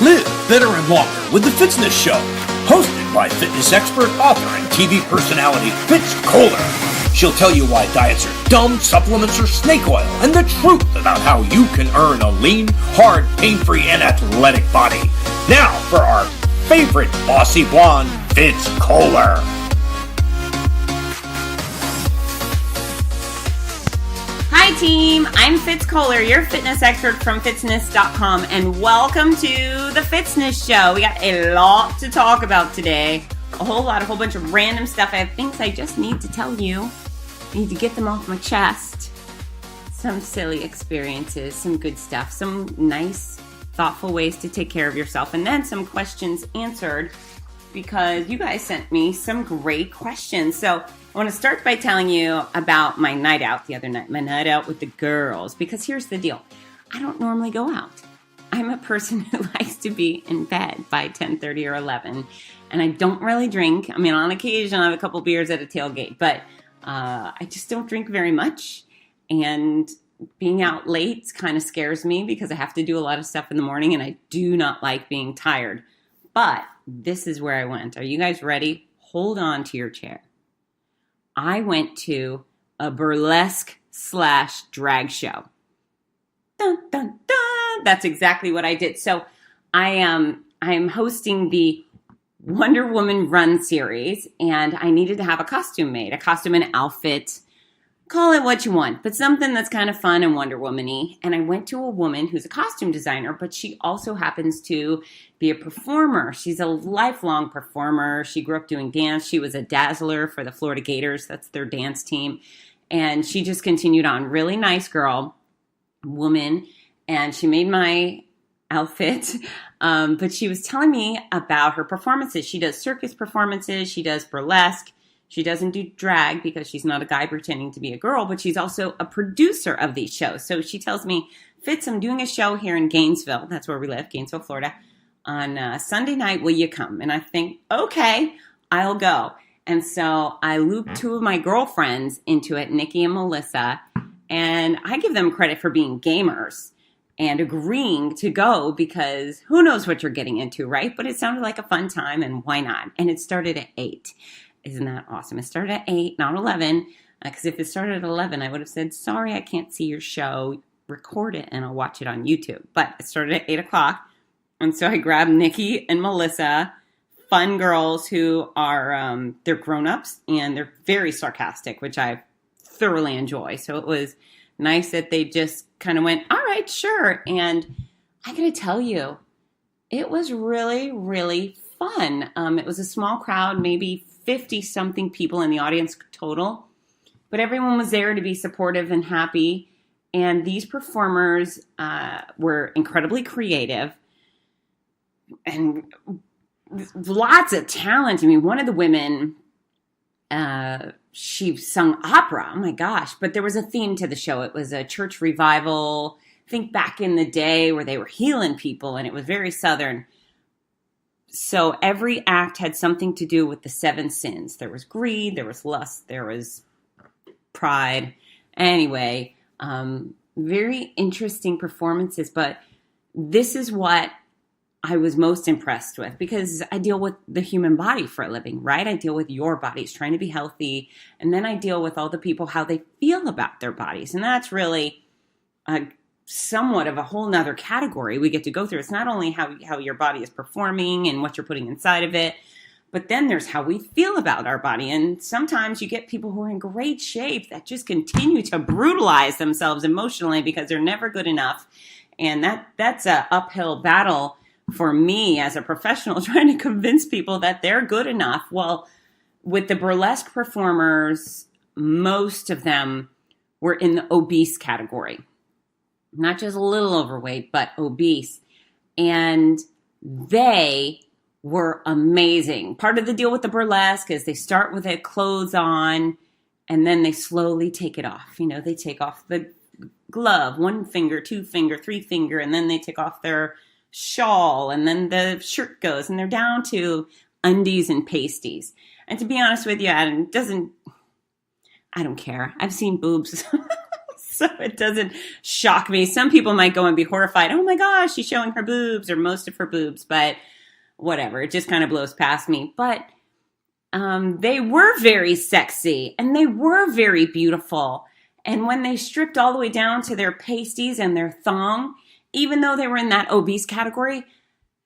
Live better and longer with the Fitzness Show, hosted by fitness expert, author, and TV personality Fitz Koehler. She'll tell you why diets are dumb, supplements are snake oil, and the truth about how you can earn a lean, hard, pain-free, and athletic body. Now for our favorite bossy blonde, Fitz Koehler. Hi team, I'm Fitz Koehler, your fitness expert from Fitzness.com, and welcome to the Fitzness Show. We got a lot to talk about today. A whole bunch of random stuff. I have things I just need to tell you. I need to get them off my chest. Some silly experiences, some good stuff, some nice, thoughtful ways to take care of yourself, and then some questions answered because you guys sent me some great questions. So I want to start by telling you about my night out the other night, my night out with the girls, because here's the deal. I don't normally go out. I'm a person who likes to be in bed by 10:30 or 11, and I don't really drink. I mean, on occasion, I have a couple beers at a tailgate, but I just don't drink very much, and being out late kind of scares me because I have to do a lot of stuff in the morning, and I do not like being tired. But this is where I went. Are you guys ready? Hold on to your chair. I went to a burlesque/drag show. Dun, dun, dun. That's exactly what I did. So I am hosting the Wonder Woman Run series, and I needed to have a costume made, a costume and outfit. Call it what you want, but something that's kind of fun and Wonder Woman-y. And I went to a woman who's a costume designer, but she also happens to be a performer. She's a lifelong performer. She grew up doing dance. She was a dazzler for the Florida Gators. That's their dance team. And she just continued on. Really nice girl, woman. And she made my outfit. But she was telling me about her performances. She does circus performances. She does burlesque. She doesn't do drag because she's not a guy pretending to be a girl, but she's also a producer of these shows. So she tells me, Fitz, I'm doing a show here in Gainesville. That's where we live, Gainesville, Florida. On Sunday night, will you come? And I think, okay, I'll go. And so I looped two of my girlfriends into it, Nikki and Melissa. And I give them credit for being gamers and agreeing to go because who knows what you're getting into, right? But it sounded like a fun time, and why not? And it started at 8. Isn't that awesome? It started at 8, not 11, because if it started at 11, I would have said, sorry, I can't see your show. Record it, and I'll watch it on YouTube. But it started at 8 o'clock, and so I grabbed Nikki and Melissa, fun girls who are, they're grown-ups, and they're very sarcastic, which I thoroughly enjoy. So it was nice that they just kind of went, all right, sure. And I got to tell you, it was really, really fun. It was a small crowd, maybe 50-something people in the audience total, but everyone was there to be supportive and happy. And these performers were incredibly creative and lots of talent. I mean, one of the women, she sung opera. Oh my gosh. But there was a theme to the show. It was a church revival. Think back in the day where they were healing people, and it was very Southern. So every act had something to do with the 7 sins. There was greed, there was lust, there was pride. Anyway, very interesting performances, but this is what I was most impressed with because I deal with the human body for a living, right? I deal with your bodies, trying to be healthy, and then I deal with all the people, how they feel about their bodies, and that's really somewhat of a whole nother category we get to go through. It's not only how your body is performing and what you're putting inside of it, but then there's how we feel about our body. And sometimes you get people who are in great shape that just continue to brutalize themselves emotionally because they're never good enough. And that's an uphill battle for me as a professional trying to convince people that they're good enough. Well, with the burlesque performers, most of them were in the obese category. Not just a little overweight, but obese. And they were amazing. Part of the deal with the burlesque is they start with their clothes on and then they slowly take it off. You know, they take off the glove, 1 finger, 2 finger, 3 finger, and then they take off their shawl and then the shirt goes and they're down to undies and pasties. And to be honest with you, I don't care. I've seen boobs So it doesn't shock me. Some people might go and be horrified. Oh my gosh, she's showing her boobs or most of her boobs, but whatever. It just kind of blows past me. But they were very sexy and they were very beautiful. And when they stripped all the way down to their pasties and their thong, even though they were in that obese category,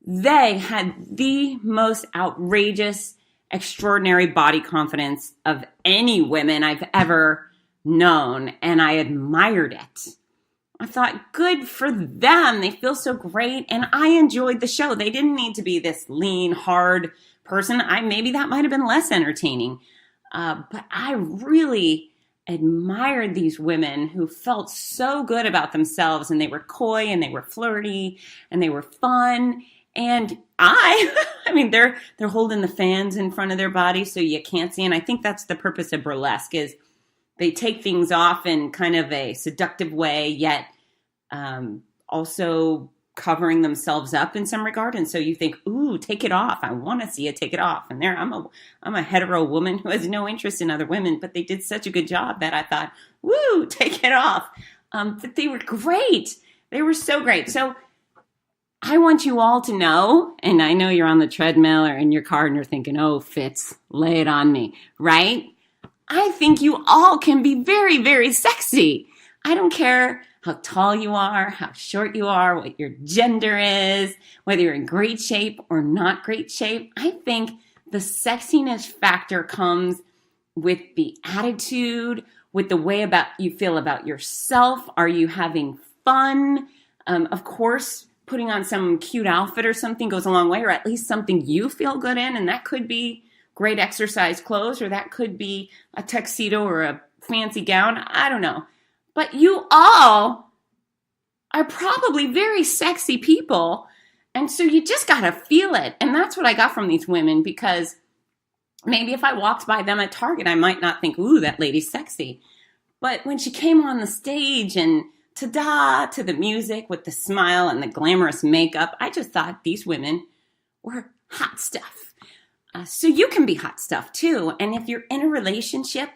they had the most outrageous, extraordinary body confidence of any women I've ever known. And I admired it. I thought, good for them. They feel so great. And I enjoyed the show. They didn't need to be this lean, hard person. Maybe that might have been less entertaining. But I really admired these women who felt so good about themselves, and they were coy and they were flirty and they were fun. And I mean, they're holding the fans in front of their body so you can't see. And I think that's the purpose of burlesque, is they take things off in kind of a seductive way, yet also covering themselves up in some regard. And so you think, ooh, take it off. I want to see you take it off. And there, I'm a hetero woman who has no interest in other women, but they did such a good job that I thought, woo, take it off. But they were great. They were so great. So I want you all to know, and I know you're on the treadmill or in your car and you're thinking, oh, Fitz, lay it on me, right? I think you all can be very, very sexy. I don't care how tall you are, how short you are, what your gender is, whether you're in great shape or not great shape. I think the sexiness factor comes with the attitude, with the way about you feel about yourself. Are you having fun? Of course, putting on some cute outfit or something goes a long way, or at least something you feel good in. And that could be great exercise clothes, or that could be a tuxedo or a fancy gown. I don't know. But you all are probably very sexy people. And so you just got to feel it. And that's what I got from these women, because maybe if I walked by them at Target, I might not think, ooh, that lady's sexy. But when she came on the stage and ta-da to the music with the smile and the glamorous makeup, I just thought these women were hot stuff. So you can be hot stuff too. And if you're in a relationship,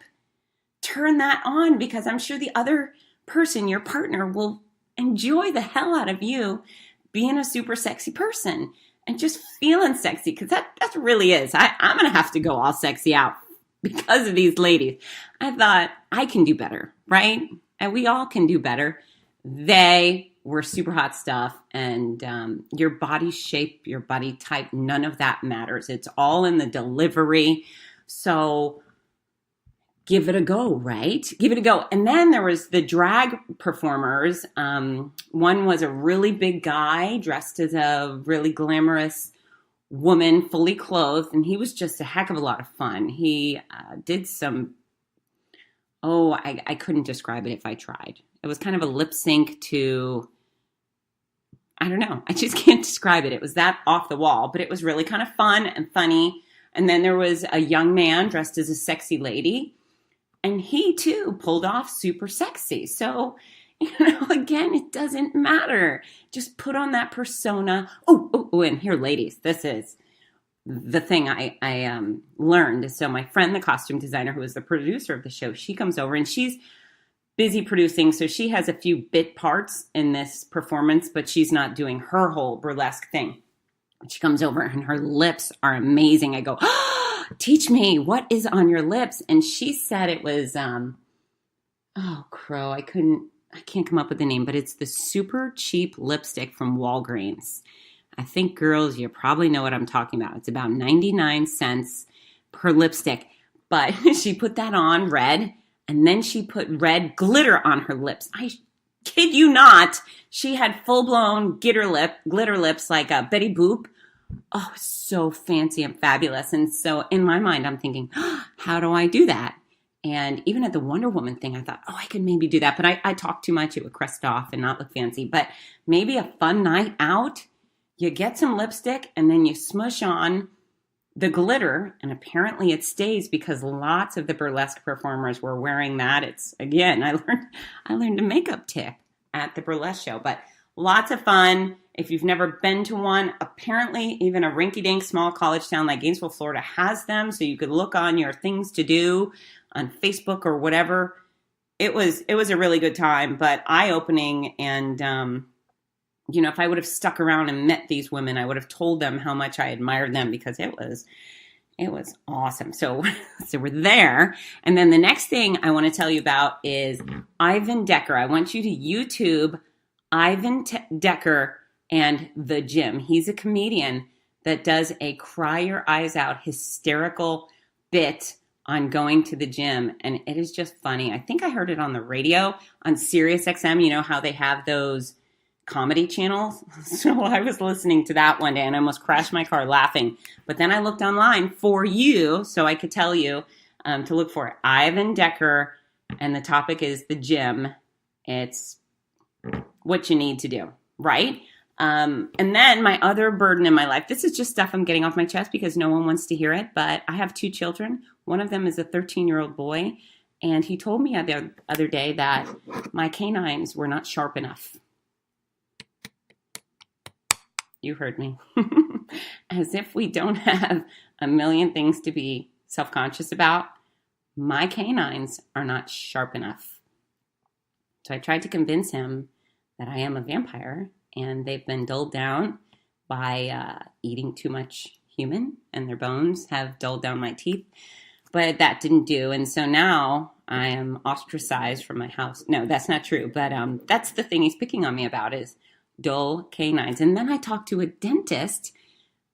turn that on, because I'm sure the other person, your partner, will enjoy the hell out of you being a super sexy person and just feeling sexy, because that really is. I'm going to have to go all sexy out because of these ladies. I thought, I can do better, right? And we all can do better. They were super hot stuff, and your body shape, your body type, none of that matters. It's all in the delivery. So give it a go, right? Give it a go. And then there was the drag performers. One was a really big guy dressed as a really glamorous woman, fully clothed, and he was just a heck of a lot of fun. He did some, I couldn't describe it if I tried. It was kind of a lip sync to, I don't know. I just can't describe it. It was that off the wall, but it was really kind of fun and funny. And then there was a young man dressed as a sexy lady, and he too pulled off super sexy. So, again, it doesn't matter. Just put on that persona. Oh, and here, ladies, this is the thing I learned. So my friend, the costume designer, who is the producer of the show, she comes over and she's busy producing. So she has a few bit parts in this performance, but she's not doing her whole burlesque thing. She comes over and her lips are amazing. I go, teach me, what is on your lips? And she said it was, I can't come up with the name, but it's the super cheap lipstick from Walgreens. I think, girls, you probably know what I'm talking about. It's about 99 cents per lipstick. But she put that on, red, and then she put red glitter on her lips. I kid you not. She had full-blown glitter lips like Betty Boop. Oh, so fancy and fabulous. And so in my mind, I'm thinking, how do I do that? And even at the Wonder Woman thing, I thought, I could maybe do that. But I talked too much. It would crest off and not look fancy. But maybe a fun night out, you get some lipstick and then you smush on the glitter. And apparently it stays, because lots of the burlesque performers were wearing that. It's, again, I learned a makeup tip at the burlesque show. But lots of fun. If you've never been to one, apparently even a rinky-dink small college town like Gainesville, Florida has them. So you could look on your things to do on Facebook or whatever. it was a really good time, but eye-opening. And, if I would have stuck around and met these women, I would have told them how much I admired them, because it was awesome. So we're there. And then the next thing I want to tell you about is Ivan Decker. I want you to YouTube Ivan Decker and the gym. He's a comedian that does a cry your eyes out hysterical bit on going to the gym. And it is just funny. I think I heard it on the radio on Sirius XM. You know how they have those comedy channels? So I was listening to that one day and I almost crashed my car laughing. But then I looked online for you so I could tell you to look for it. Ivan Decker, and the topic is the gym. It's what you need to do, right? And then my other burden in my life, this is just stuff I'm getting off my chest because no one wants to hear it, but I have 2 children. One of them is a 13-year-old boy, and he told me the other day that my canines were not sharp enough. You heard me. As if we don't have a million things to be self-conscious about. My canines are not sharp enough. So I tried to convince him that I am a vampire, and they've been dulled down by eating too much human, and their bones have dulled down my teeth. But that didn't do, and so now I am ostracized from my house. No, that's not true, but that's the thing he's picking on me about is dull canines. And then I talked to a dentist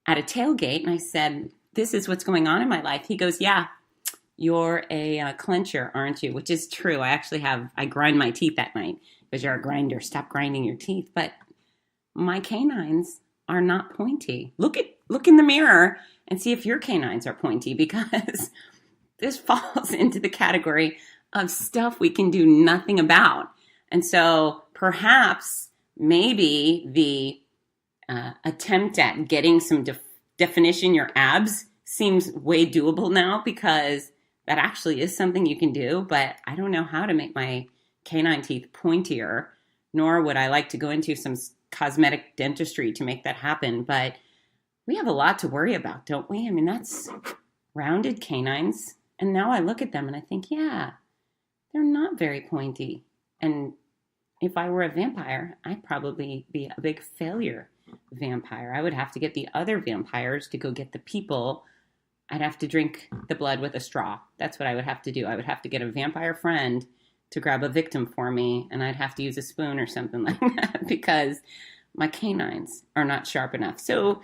at a tailgate, and I said, this is what's going on in my life. He goes, yeah, you're a clencher, aren't you? Which is true. I grind my teeth at night because you're a grinder. Stop grinding your teeth. But my canines are not pointy. Look in the mirror and see if your canines are pointy, because this falls into the category of stuff we can do nothing about. And so perhaps maybe the attempt at getting some definition, your abs, seems way doable now, because that actually is something you can do. But I don't know how to make my canine teeth pointier, nor would I like to go into some cosmetic dentistry to make that happen. But we have a lot to worry about, don't we? I mean, that's rounded canines. And now I look at them and I think, yeah, they're not very pointy. And if I were a vampire, I'd probably be a big failure vampire. I would have to get the other vampires to go get the people. I'd have to drink the blood with a straw. That's what I would have to do. I would have to get a vampire friend to grab a victim for me, and I'd have to use a spoon or something like that, because my canines are not sharp enough. So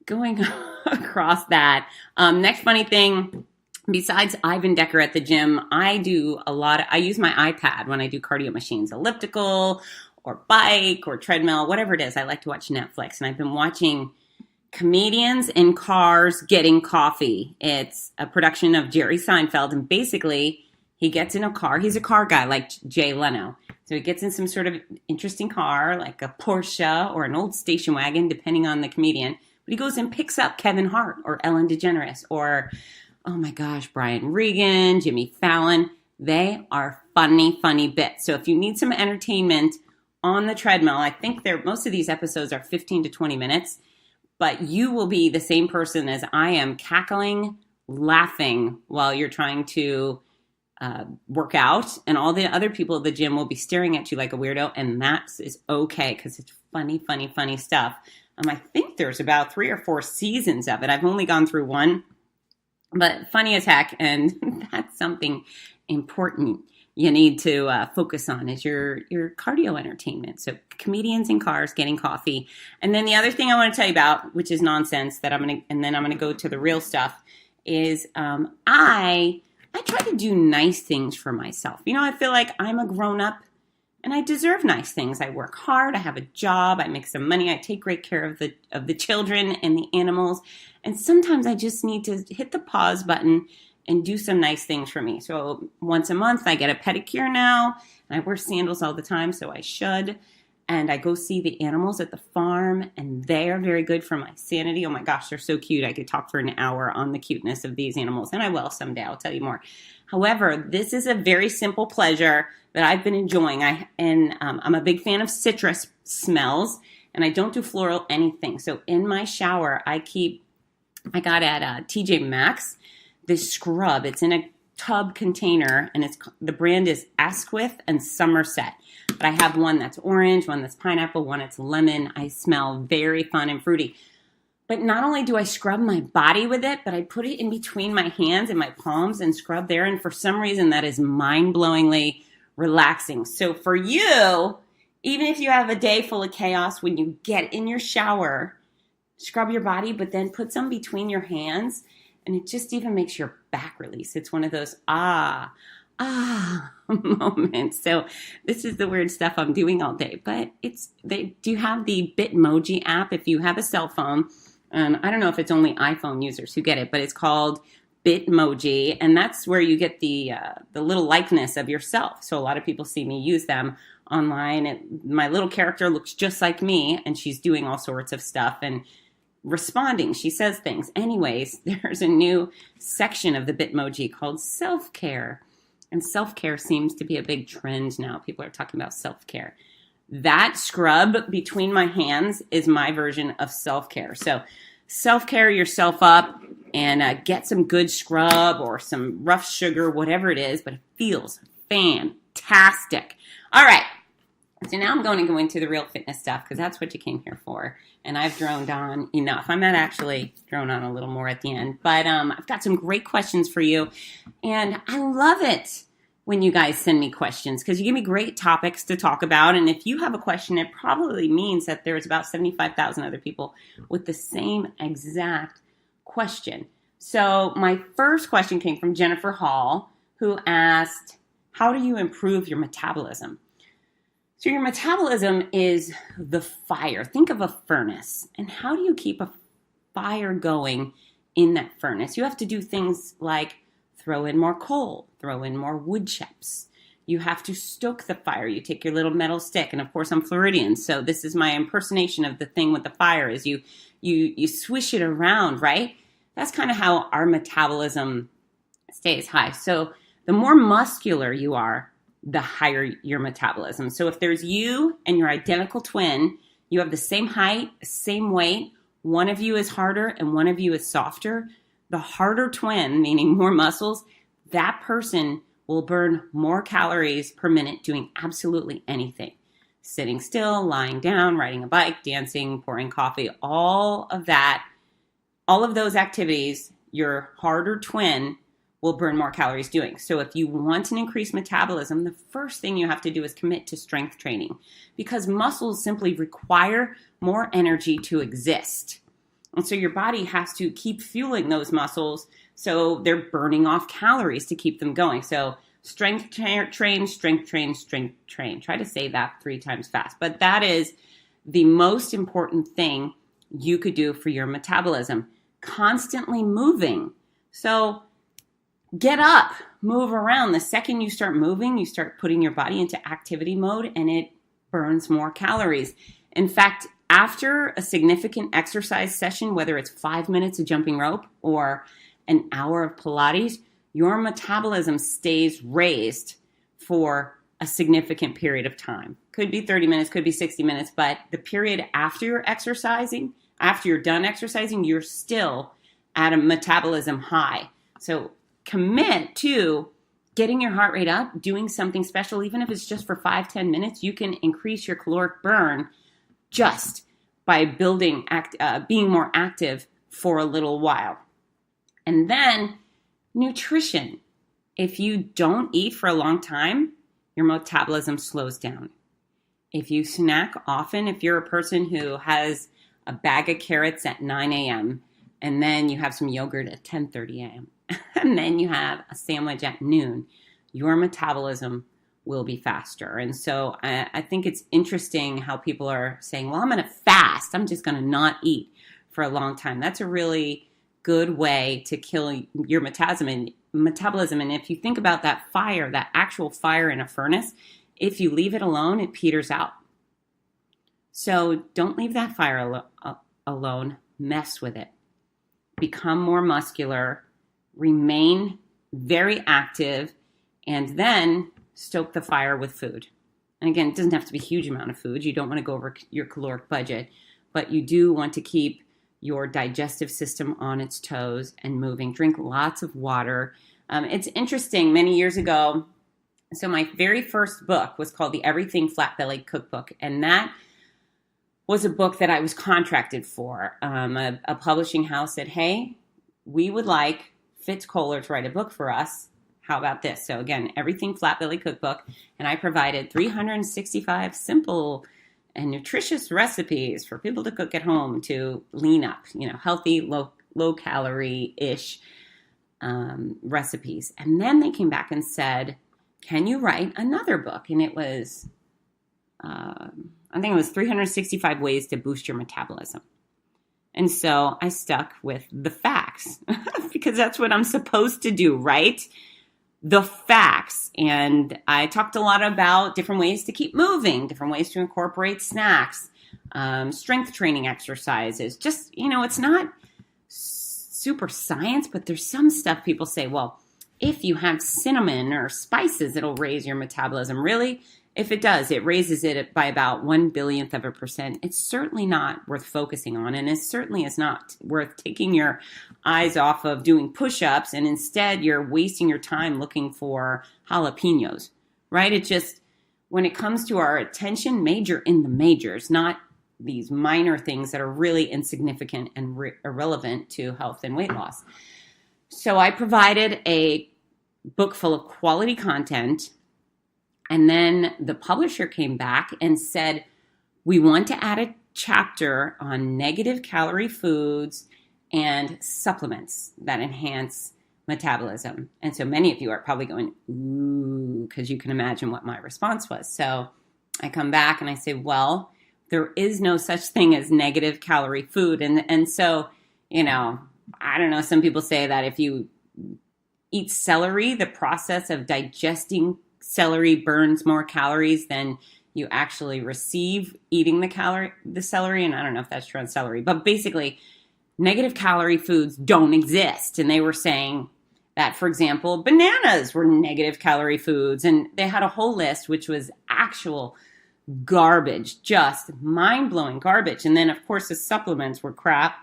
going across that, next funny thing, besides Ivan Decker at the gym, I use my iPad when I do cardio machines, elliptical or bike or treadmill, whatever it is. I like to watch Netflix, and I've been watching Comedians in Cars Getting Coffee. It's a production of Jerry Seinfeld, and basically he gets in a car. He's a car guy like Jay Leno. So he gets in some sort of interesting car, like a Porsche or an old station wagon, depending on the comedian. But he goes and picks up Kevin Hart or Ellen DeGeneres or, oh my gosh, Brian Regan, Jimmy Fallon. They are funny, funny bits. So if you need some entertainment on the treadmill, I think most of these episodes are 15 to 20 minutes, but you will be the same person as I am, cackling, laughing while you're trying to work out, and all the other people at the gym will be staring at you like a weirdo, and that is okay because it's funny, funny, funny stuff. I think there's about 3 or 4 seasons of it. I've only gone through one, but funny as heck, and that's something important you need to focus on is your cardio entertainment. So Comedians in Cars Getting Coffee. And then the other thing I want to tell you about, which is nonsense, and then I'm gonna go to the real stuff, is I try to do nice things for myself. I feel like I'm a grown-up and I deserve nice things. I work hard, I have a job, I make some money, I take great care of the children and the animals. And sometimes I just need to hit the pause button and do some nice things for me. So once a month I get a pedicure now, and I wear sandals all the time, so I should. And I go see the animals at the farm, and they are very good for my sanity. Oh my gosh, they're so cute. I could talk for an hour on the cuteness of these animals, and I will someday. I'll tell you more. However, this is a very simple pleasure that I've been enjoying. I'm a big fan of citrus smells, and I don't do floral anything. So in my shower, I got at TJ Maxx this scrub. It's in a tub container, and the brand is Asquith and Somerset. But I have one that's orange, one that's pineapple, one that's lemon. I smell very fun and fruity. But not only do I scrub my body with it, but I put it in between my hands and my palms and scrub there. And for some reason, that is mind-blowingly relaxing. So for you, even if you have a day full of chaos, when you get in your shower, scrub your body, but then put some between your hands, and it just even makes your back release. It's one of those moments. So this is the weird stuff I'm doing all day. But do you have the Bitmoji app if you have a cell phone? I don't know if it's only iPhone users who get it, but it's called Bitmoji, and that's where you get the little likeness of yourself. So a lot of people see me use them online, and my little character looks just like me, and she's doing all sorts of stuff and responding. She says things. Anyways, there's a new section of the Bitmoji called self-care, and self-care seems to be a big trend now. People are talking about self-care. That scrub between my hands is my version of self-care. So self-care yourself up and get some good scrub or some rough sugar, whatever it is, but it feels fantastic. All right. So now I'm going to go into the real fitness stuff because that's what you came here for. And I've droned on enough. I might actually drone on a little more at the end. But I've got some great questions for you. And I love it when you guys send me questions because you give me great topics to talk about. And if you have a question, it probably means that there's about 75,000 other people with the same exact question. So my first question came from Jennifer Hall, who asked, how do you improve your metabolism? So your metabolism is the fire. Think of a furnace. And how do you keep a fire going in that furnace? You have to do things like throw in more coal, throw in more wood chips. You have to stoke the fire. You take your little metal stick, and of course I'm Floridian, so this is my impersonation of the thing with the fire is you swish it around, right? That's kind of how our metabolism stays high. So the more muscular you are, the higher your metabolism. So if there's you and your identical twin, you have the same height, same weight, one of you is harder and one of you is softer, the harder twin, meaning more muscles, that person will burn more calories per minute doing absolutely anything. Sitting still, lying down, riding a bike, dancing, pouring coffee, all of those activities, your harder twin will burn more calories doing. So if you want an increased metabolism, the first thing you have to do is commit to strength training because muscles simply require more energy to exist. And so your body has to keep fueling those muscles so they're burning off calories to keep them going. So strength train, strength train, strength train. Try to say that 3 times fast. But that is the most important thing you could do for your metabolism. Constantly moving. So get up, move around. The second you start moving, you start putting your body into activity mode and it burns more calories. In fact, after a significant exercise session, whether it's 5 minutes of jumping rope or an hour of Pilates, your metabolism stays raised for a significant period of time. Could be 30 minutes, could be 60 minutes, but the period after you're exercising, after you're done exercising, you're still at a metabolism high. So commit to getting your heart rate up, doing something special, even if it's just for 5-10 minutes, you can increase your caloric burn just by being more active for a little while. And then nutrition. If you don't eat for a long time, your metabolism slows down. If you snack often, if you're a person who has a bag of carrots at 9 a.m. and then you have some yogurt at 10:30 a.m. and then you have a sandwich at noon, your metabolism will be faster. And so I think it's interesting how people are saying, well, I'm going to fast. I'm just going to not eat for a long time. That's a really good way to kill your metabolism. And if you think about that fire, that actual fire in a furnace, if you leave it alone, it peters out. So don't leave that fire alone. Mess with it. Become more muscular. Remain very active. And then stoke the fire with food. And again, it doesn't have to be a huge amount of food. You don't want to go over your caloric budget, but you do want to keep your digestive system on its toes and moving. Drink lots of water. It's interesting, many years ago, so my very first book was called the Everything Flat-Bellied Cookbook, and that was a book that I was contracted for. A publishing house said, hey, we would like Fitz Koehler to write a book for us. How about this? So again, Everything Flat-Bellied Cookbook, and I provided 365 simple and nutritious recipes for people to cook at home to lean up, healthy, low calorie-ish recipes. And then they came back and said, can you write another book? And it was, I think it was 365 ways to boost your metabolism. And so I stuck with the facts because that's what I'm supposed to do, right? The facts. And I talked a lot about different ways to keep moving, different ways to incorporate snacks, strength training exercises. Just, it's not super science, but there's some stuff people say, well, if you have cinnamon or spices, it'll raise your metabolism. Really? If it does, it raises it by about 1/1000%. It's certainly not worth focusing on, and it certainly is not worth taking your eyes off of doing push-ups, and instead you're wasting your time looking for jalapenos, right? It just, when it comes to our attention, major in the majors, not these minor things that are really insignificant and irrelevant to health and weight loss. So I provided a book full of quality content, and then the publisher came back and said, we want to add a chapter on negative calorie foods and supplements that enhance metabolism. And so many of you are probably going, ooh, because you can imagine what my response was. So I come back and I say, well, there is no such thing as negative calorie food. And so, I don't know, some people say that if you eat celery, the process of digesting celery burns more calories than you actually receive eating the celery. And I don't know if that's true on celery, but basically negative calorie foods don't exist. And they were saying that, for example, bananas were negative calorie foods. And they had a whole list, which was actual garbage, just mind-blowing garbage. And then, of course, the supplements were crap.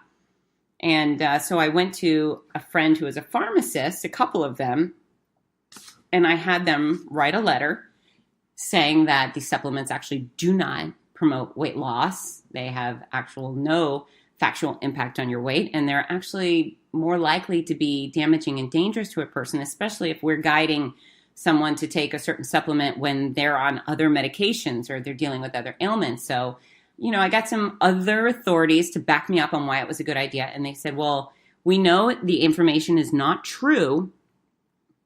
And so I went to a friend who was a pharmacist, a couple of them, and I had them write a letter saying that these supplements actually do not promote weight loss. They have no factual impact on your weight, and they're actually more likely to be damaging and dangerous to a person, especially if we're guiding someone to take a certain supplement when they're on other medications or they're dealing with other ailments. So, I got some other authorities to back me up on why it was a good idea. And they said, well, we know the information is not true,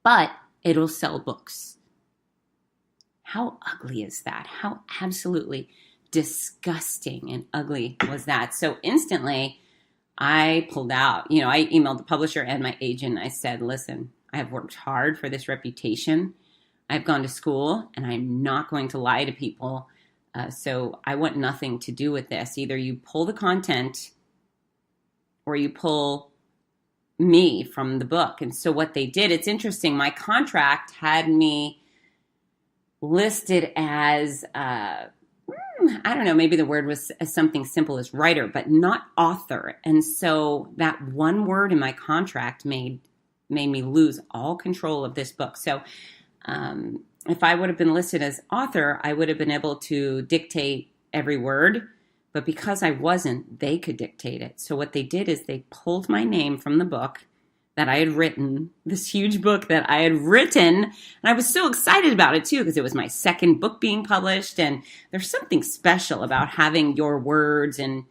but it'll sell books. How ugly is that? How absolutely disgusting and ugly was that? So instantly I pulled out. I emailed the publisher and my agent. I said, listen, I have worked hard for this reputation. I've gone to school and I'm not going to lie to people. So I want nothing to do with this. Either you pull the content or you pull me from the book. And so what they did, it's interesting. My contract had me listed as, I don't know, maybe the word was something simple as writer, but not author. And so that one word in my contract made me lose all control of this book. So if I would have been listed as author, I would have been able to dictate every word. But because I wasn't, they could dictate it. So what they did is they pulled my name from the book that I had written, this huge book that I had written. And I was so excited about it too, because it was my second book being published. And there's something special about having your words in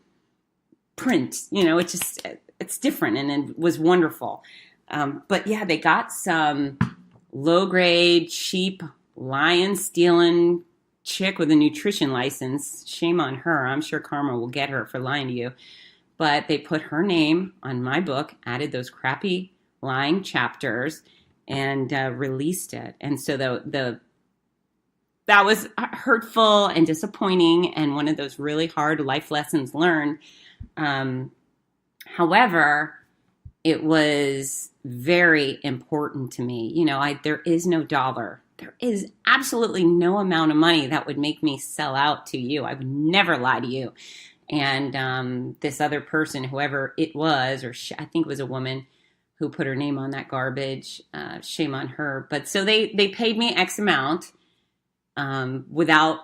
print. It's different, and it was wonderful. But yeah, they got some low-grade, cheap, lion-stealing chick with a nutrition license. Shame on her. I'm sure karma will get her for lying to you. But they put her name on my book, added those crappy lying chapters, and released it. And so that was hurtful and disappointing, and one of those really hard life lessons learned. However, it was very important to me. There is no dollar. There is absolutely no amount of money that would make me sell out to you. I would never lie to you. And this other person, whoever it was, I think it was a woman, who put her name on that garbage. Shame on her. But so they paid me X amount without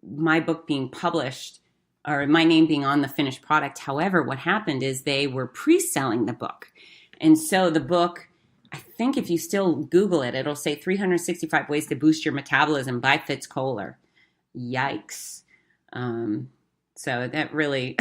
my book being published or my name being on the finished product. However, what happened is they were pre-selling the book. And so the book, I think if you still Google it, it'll say 365 Ways to Boost Your Metabolism by Fitz Koehler. Yikes. So that really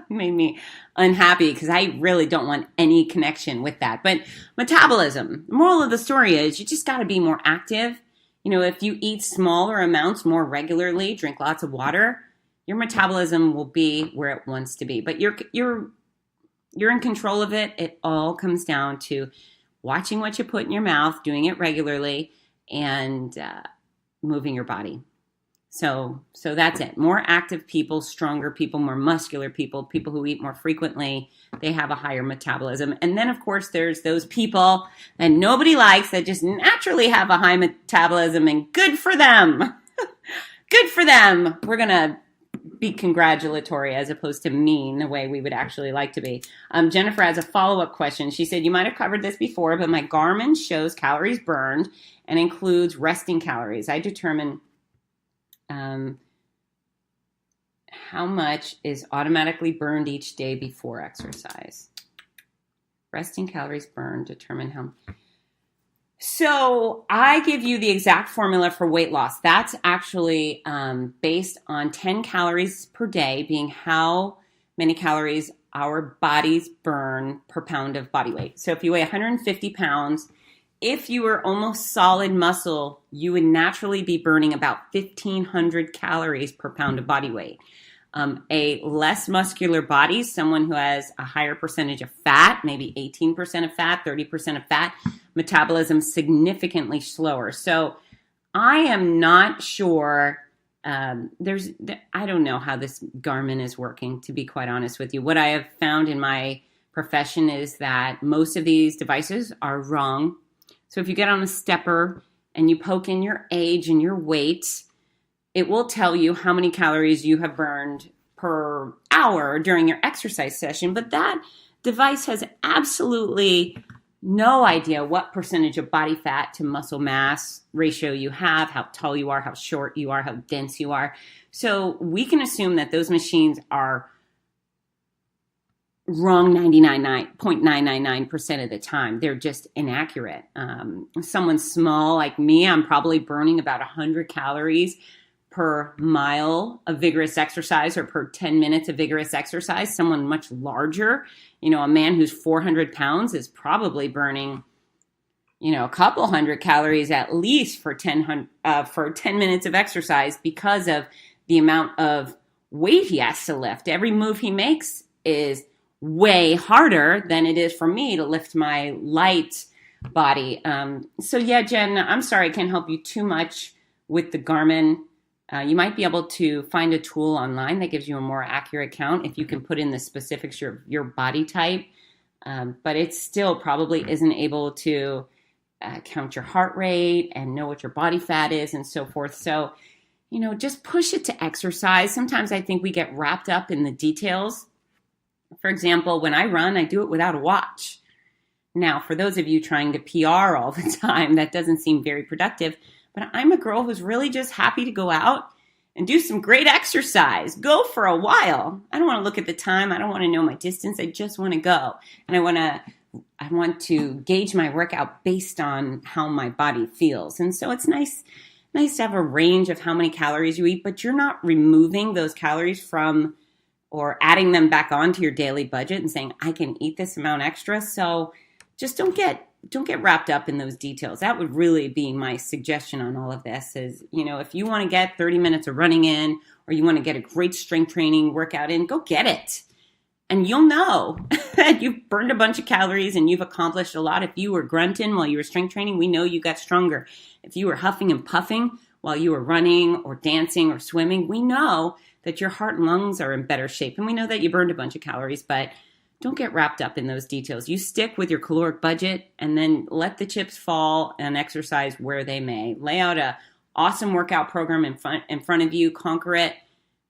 made me unhappy because I really don't want any connection with that. But metabolism, the moral of the story is you just got to be more active. You know, if you eat smaller amounts more regularly, drink lots of water, your metabolism will be where it wants to be. But you're in control of it. It all comes down to watching what you put in your mouth, doing it regularly, and moving your body. So that's it. More active people, stronger people, more muscular people, people who eat more frequently, they have a higher metabolism. And then, of course, there's those people that nobody likes that just naturally have a high metabolism, and good for them. Good for them. We're going to be congratulatory as opposed to mean the way we would actually like to be. Jennifer has a follow-up question. She said, you might have covered this before, but my Garmin shows calories burned and includes resting calories. I determine how much is automatically burned each day before exercise. Resting calories burned, determine how. So I give you the exact formula for weight loss. That's actually based on 10 calories per day being how many calories our bodies burn per pound of body weight. So if you weigh 150 pounds, if you were almost solid muscle, you would naturally be burning about 1,500 calories per pound of body weight. A less muscular body, someone who has a higher percentage of fat, maybe 18% of fat, 30% of fat, metabolism significantly slower. So I am not sure. I don't know how this Garmin is working, to be quite honest with you. What I have found in my profession is that most of these devices are wrong. So if you get on a stepper and you poke in your age and your weight, it will tell you how many calories you have burned per hour during your exercise session. But that device has absolutely no idea what percentage of body fat to muscle mass ratio you have, how tall you are, how short you are, how dense you are. So we can assume that those machines are wrong 99.999% of the time. They're just inaccurate. Someone small like me, I'm probably burning about 100 calories per mile of vigorous exercise or per 10 minutes of vigorous exercise. Someone much larger, a man who's 400 pounds is probably burning, a couple hundred calories at least for 10 minutes of exercise because of the amount of weight he has to lift. Every move he makes is way harder than it is for me to lift my light body. So yeah, Jen, I'm sorry I can't help you too much with the Garmin. You might be able to find a tool online that gives you a more accurate count if you can put in the specifics of your body type, but it still probably isn't able to count your heart rate and know what your body fat is and so forth. So, just push it to exercise. Sometimes I think we get wrapped up in the details. For example, when I run, I do it without a watch. Now, for those of you trying to PR all the time, that doesn't seem very productive. But I'm a girl who's really just happy to go out and do some great exercise. Go for a while. I don't want to look at the time. I don't want to know my distance. I just want to go. And I want to gauge my workout based on how my body feels. And so it's nice to have a range of how many calories you eat, but you're not removing those calories from or adding them back onto your daily budget and saying, I can eat this amount extra. So just don't get wrapped up in those details. That would really be my suggestion on all of this is, if you want to get 30 minutes of running in, or you want to get a great strength training workout in, go get it. And you'll know that you've burned a bunch of calories and you've accomplished a lot. If you were grunting while you were strength training, we know you got stronger. If you were huffing and puffing while you were running or dancing or swimming, we know that your heart and lungs are in better shape. And we know that you burned a bunch of calories, but don't get wrapped up in those details. You stick with your caloric budget and then let the chips fall and exercise where they may. Lay out a awesome workout program in front of you, conquer it,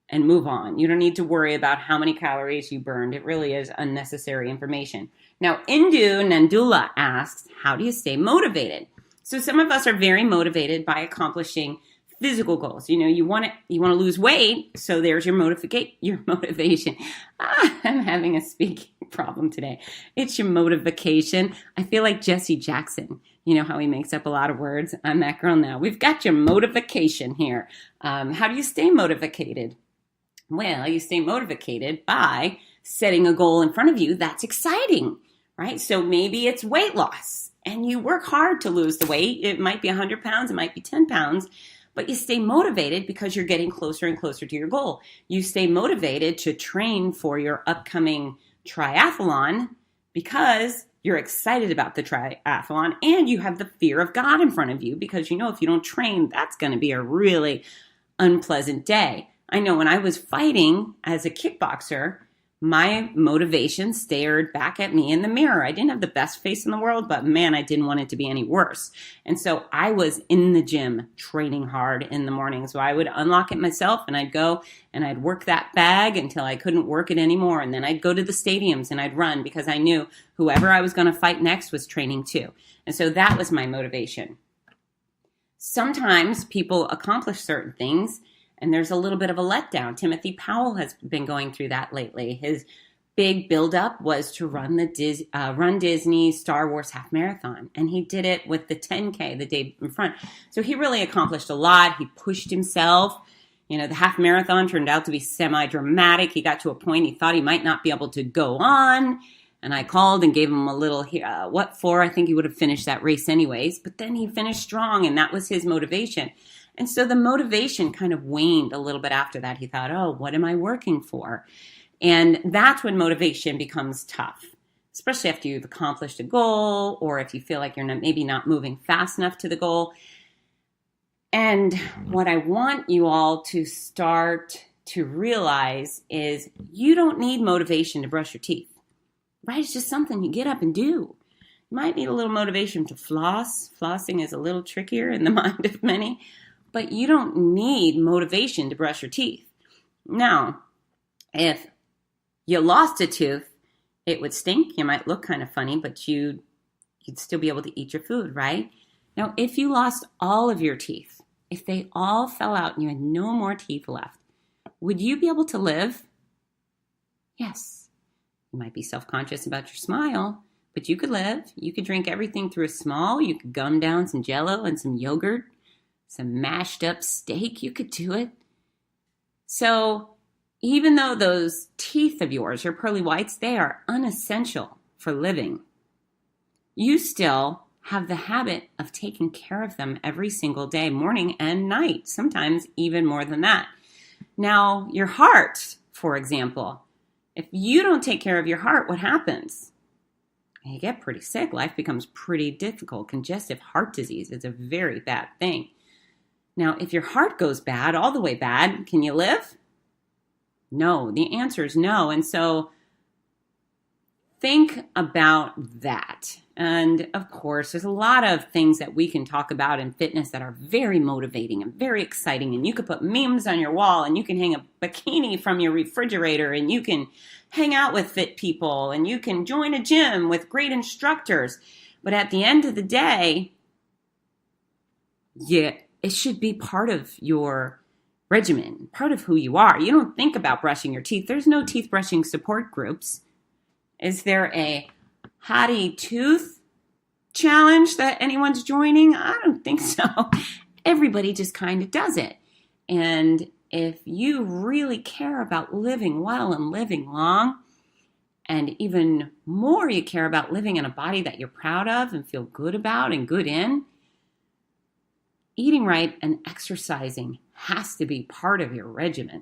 and move on. You don't need to worry about how many calories you burned. It really is unnecessary information. Now, Indu Nandula asks, how do you stay motivated? So some of us are very motivated by accomplishing physical goals. You want to lose weight, so there's your motivation. I'm having a speaking problem today. It's your motivation. I feel like Jesse Jackson. You know how he makes up a lot of words? I'm that girl now. We've got your motivation here. How do you stay motivated? Well, you stay motivated by setting a goal in front of you that's exciting, right? So maybe it's weight loss and you work hard to lose the weight. It might be 100 pounds, it might be 10 pounds, but you stay motivated because you're getting closer and closer to your goal. You stay motivated to train for your upcoming triathlon because you're excited about the triathlon and you have the fear of God in front of you because if you don't train, that's going to be a really unpleasant day. I know when I was fighting as a kickboxer, my motivation stared back at me in the mirror. I didn't have the best face in the world, but man, I didn't want it to be any worse. And so I was in the gym training hard in the morning. So I would unlock it myself and I'd go and I'd work that bag until I couldn't work it anymore. And then I'd go to the stadiums and I'd run because I knew whoever I was going to fight next was training too. And so that was my motivation. Sometimes people accomplish certain things and there's a little bit of a letdown. Timothy Powell has been going through that lately. His big buildup was to run run Disney's Star Wars half marathon. And he did it with the 10K the day in front. So he really accomplished a lot. He pushed himself. The half marathon turned out to be semi-dramatic. He got to a point he thought he might not be able to go on. And I called and gave him a little, what for? I think he would have finished that race anyways. But then he finished strong and that was his motivation. And so the motivation kind of waned a little bit after that. He thought, oh, what am I working for? And that's when motivation becomes tough, especially after you've accomplished a goal or if you feel like you're maybe not moving fast enough to the goal. And what I want you all to start to realize is you don't need motivation to brush your teeth, right? It's just something you get up and do. You might need a little motivation to floss. Flossing is a little trickier in the mind of many. But you don't need motivation to brush your teeth. Now, if you lost a tooth, it would stink. You might look kind of funny, but you'd still be able to eat your food, right? Now, if you lost all of your teeth, if they all fell out and you had no more teeth left, would you be able to live? Yes. You might be self-conscious about your smile, but you could live. You could drink everything through a small. You could gum down some Jell-O and some yogurt. Some mashed up steak, you could do it. So even though those teeth of yours, your pearly whites, they are unessential for living, you still have the habit of taking care of them every single day, morning and night, sometimes even more than that. Now, your heart, for example, if you don't take care of your heart, what happens? You get pretty sick. Life becomes pretty difficult. Congestive heart disease is a very bad thing. Now, if your heart goes bad, all the way bad, can you live? No, the answer is no. And so think about that. And of course, there's a lot of things that we can talk about in fitness that are very motivating and very exciting. And you could put memes on your wall and you can hang a bikini from your refrigerator and you can hang out with fit people and you can join a gym with great instructors. But at the end of the day, it should be part of your regimen, part of who you are. You don't think about brushing your teeth. There's no teeth brushing support groups. Is there a hottie tooth challenge that anyone's joining? I don't think so. Everybody just kind of does it. And if you really care about living well and living long, and even more you care about living in a body that you're proud of and feel good about and good in, eating right and exercising has to be part of your regimen.